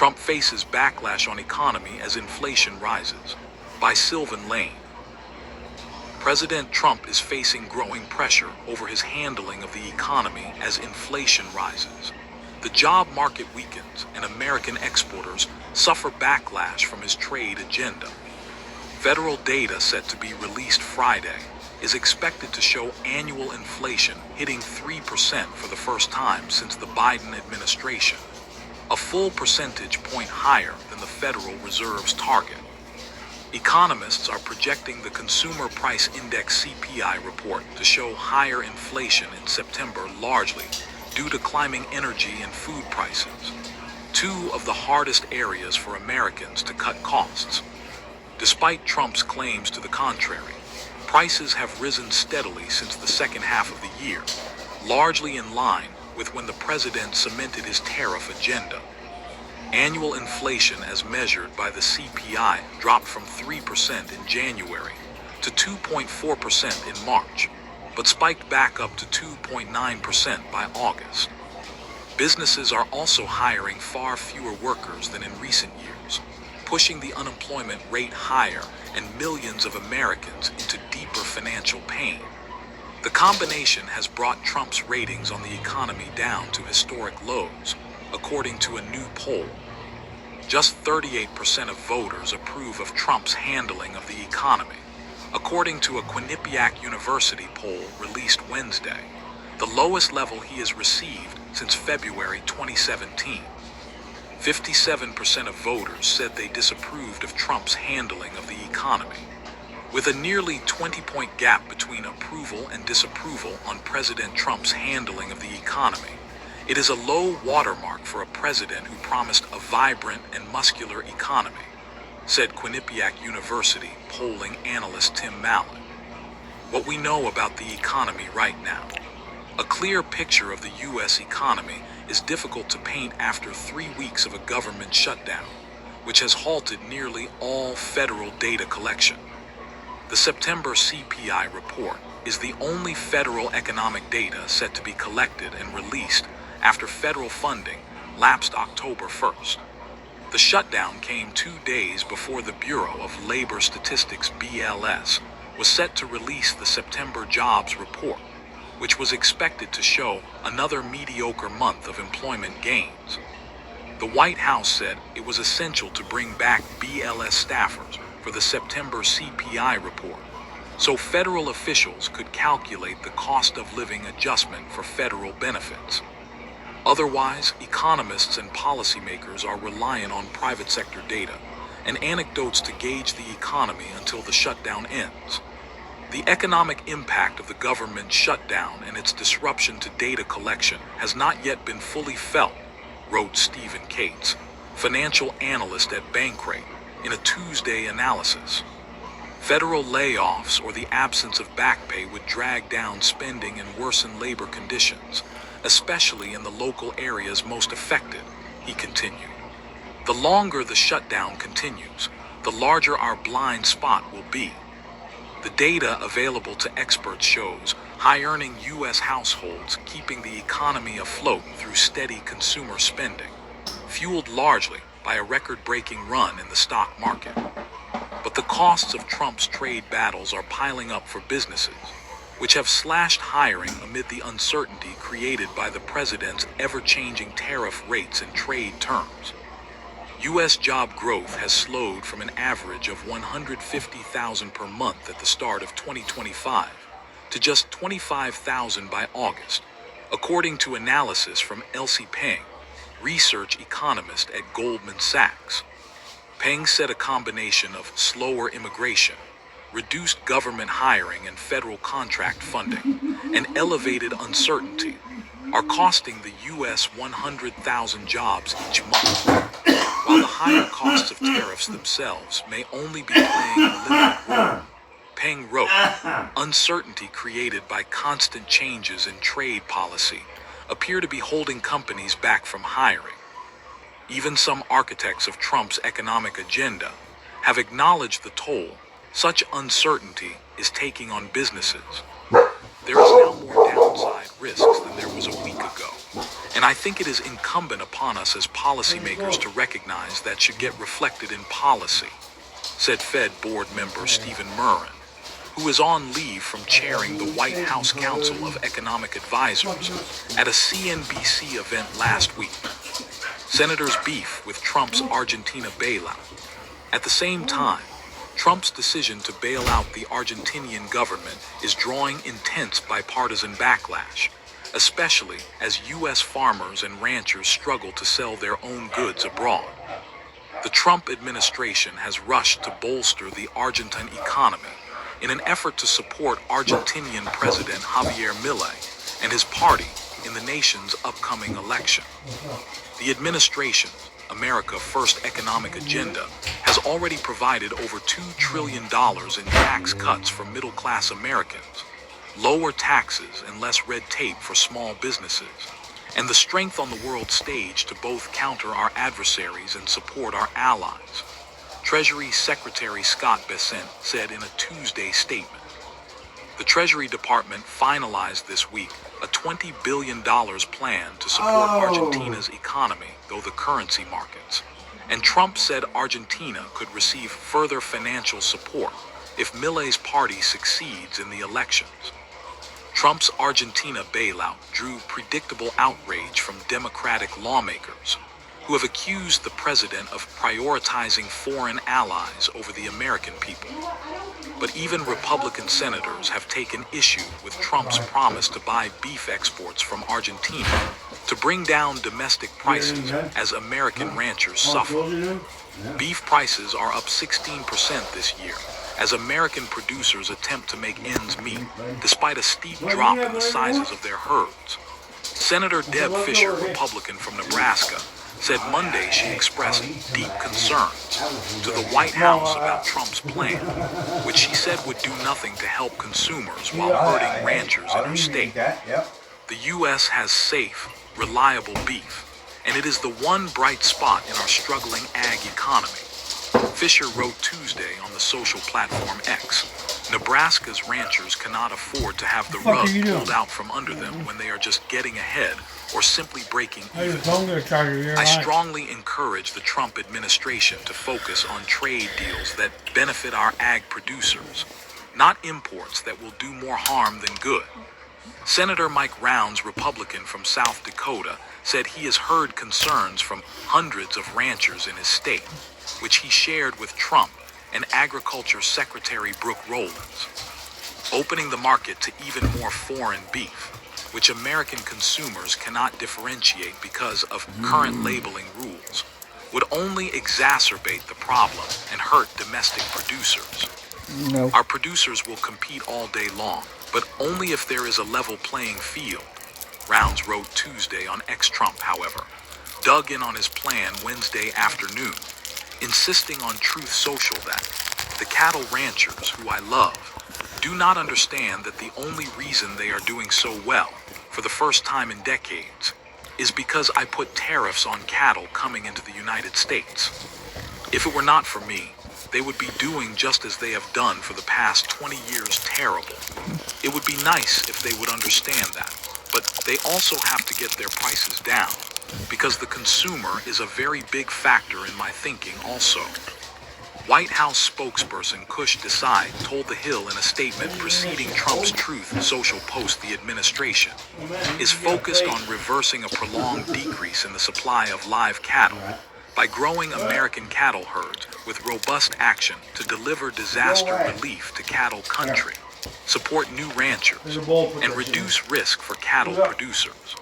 Trump faces backlash on economy as inflation rises. By Sylvan Lane. President Trump is facing growing pressure over his handling of the economy as inflation rises. The job market weakens and American exporters suffer backlash from his trade agenda. Federal data set to be released Friday is expected to show annual inflation hitting 3% for the first time since the Biden administration, a full percentage point higher than the Federal Reserve's target. Economists are projecting the Consumer Price Index (CPI) report to show higher inflation in September, largely due to climbing energy and food prices, two of the hardest areas for Americans to cut costs. Despite Trump's claims to the contrary, prices have risen steadily since the second half of the year, largely in line with when the president cemented his tariff agenda. Annual inflation as measured by the CPI dropped from 3% in January to 2.4% in March, but spiked back up to 2.9% by August. Businesses are also hiring far fewer workers than in recent years, pushing the unemployment rate higher and millions of Americans into deeper financial pain. The combination has brought Trump's ratings on the economy down to historic lows, according to a new poll. Just 38% of voters approve of Trump's handling of the economy, according to a Quinnipiac University poll released Wednesday, the lowest level he has received since February 2017. 57% of voters said they disapproved of Trump's handling of the economy. With a nearly 20-point gap between approval and disapproval on President Trump's handling of the economy, it is a low watermark for a president who promised a vibrant and muscular economy, said Quinnipiac University polling analyst Tim Mallett. What we know about the economy right now. A clear picture of the U.S. economy is difficult to paint after 3 weeks of a government shutdown, which has halted nearly all federal data collection. The September CPI report is the only federal economic data set to be collected and released after federal funding lapsed October 1st. The shutdown came 2 days before the Bureau of Labor Statistics (BLS) was set to release the September jobs report, which was expected to show another mediocre month of employment gains. The White House said it was essential to bring back BLS staffers for the September CPI report, so federal officials could calculate the cost of living adjustment for federal benefits. Otherwise, economists and policymakers are reliant on private sector data and anecdotes to gauge the economy until the shutdown ends. The economic impact of the government shutdown and its disruption to data collection has not yet been fully felt, wrote Stephen Cates, financial analyst at Bankrate, in a Tuesday analysis. Federal layoffs or the absence of back pay would drag down spending and worsen labor conditions, especially in the local areas most affected, he continued. The longer the shutdown continues, the larger our blind spot will be. The data available to experts shows high-earning U.S. households keeping the economy afloat through steady consumer spending, fueled largely by a record-breaking run in the stock market. But the costs of Trump's trade battles are piling up for businesses, which have slashed hiring amid the uncertainty created by the president's ever-changing tariff rates and trade terms. U.S. job growth has slowed from an average of 150,000 per month at the start of 2025 to just 25,000 by August, according to analysis from Elsie Peng, research economist at Goldman Sachs. Peng said a combination of slower immigration, reduced government hiring and federal contract funding, and elevated uncertainty are costing the U.S. 100,000 jobs each month, while the higher costs of tariffs themselves may only be playing a limited role. Peng wrote, uncertainty created by constant changes in trade policy appear to be holding companies back from hiring. Even some architects of Trump's economic agenda have acknowledged the toll such uncertainty is taking on businesses. There is now more downside risks than there was a week ago, And I think it is incumbent upon us as policymakers to recognize that should get reflected in policy, said Fed board member Stephen Murrin, who is on leave from chairing the White House Council of Economic Advisors at a CNBC event last week. Senators' beef with Trump's Argentina bailout. At the same time, Trump's decision to bail out the Argentinian government is drawing intense bipartisan backlash, especially as U.S. farmers and ranchers struggle to sell their own goods abroad. The Trump administration has rushed to bolster the Argentine economy in an effort to support Argentinian President Javier Milei and his party in the nation's upcoming election. The administration's America First economic agenda has already provided over $2 trillion in tax cuts for middle-class Americans, lower taxes and less red tape for small businesses, and the strength on the world stage to both counter our adversaries and support our allies, Treasury Secretary Scott Bessent said in a Tuesday statement. The Treasury Department finalized this week a $20 billion plan to support Argentina's economy, though the currency markets. And Trump said Argentina could receive further financial support if Milei's party succeeds in the elections. Trump's Argentina bailout drew predictable outrage from Democratic lawmakers, who have accused the president of prioritizing foreign allies over the American people. But even Republican senators have taken issue with Trump's promise to buy beef exports from Argentina to bring down domestic prices as American ranchers suffer. Beef prices are up 16% this year as American producers attempt to make ends meet despite a steep drop in the sizes of their herds. Senator Deb Fischer, Republican from Nebraska, said Monday she expressed deep concerns to the White House about Trump's plan, which she said would do nothing to help consumers while hurting ranchers in her state. The U.S. has safe, reliable beef, and it is the one bright spot in our struggling ag economy. Fisher wrote Tuesday on the social platform X, Nebraska's ranchers cannot afford to have the rug pulled out from under them when they are just getting ahead or simply breaking even. I strongly encourage the Trump administration to focus on trade deals that benefit our ag producers, not imports that will do more harm than good. Senator Mike Rounds, Republican from South Dakota, said he has heard concerns from hundreds of ranchers in his state, which he shared with Trump and Agriculture Secretary Brooke Rollins. Opening the market to even more foreign beef, which American consumers cannot differentiate because of current labeling rules, would only exacerbate the problem and hurt domestic producers. No. Our producers will compete all day long, but only if there is a level playing field. Rounds wrote Tuesday on Trump, however, dug in on his plan Wednesday afternoon, insisting on Truth Social that the cattle ranchers, who I love, do not understand that the only reason they are doing so well, for the first time in decades, is because I put tariffs on cattle coming into the United States. If it were not for me, they would be doing just as they have done for the past 20 years terrible. It would be nice if they would understand that, but they also have to get their prices down, because the consumer is a very big factor in my thinking also. White House spokesperson Kush Desai told The Hill in a statement preceding Trump's Truth Social post the administration is focused on reversing a prolonged decrease in the supply of live cattle by growing American cattle herds with robust action to deliver disaster relief to cattle country, support new ranchers, and reduce risk for cattle producers.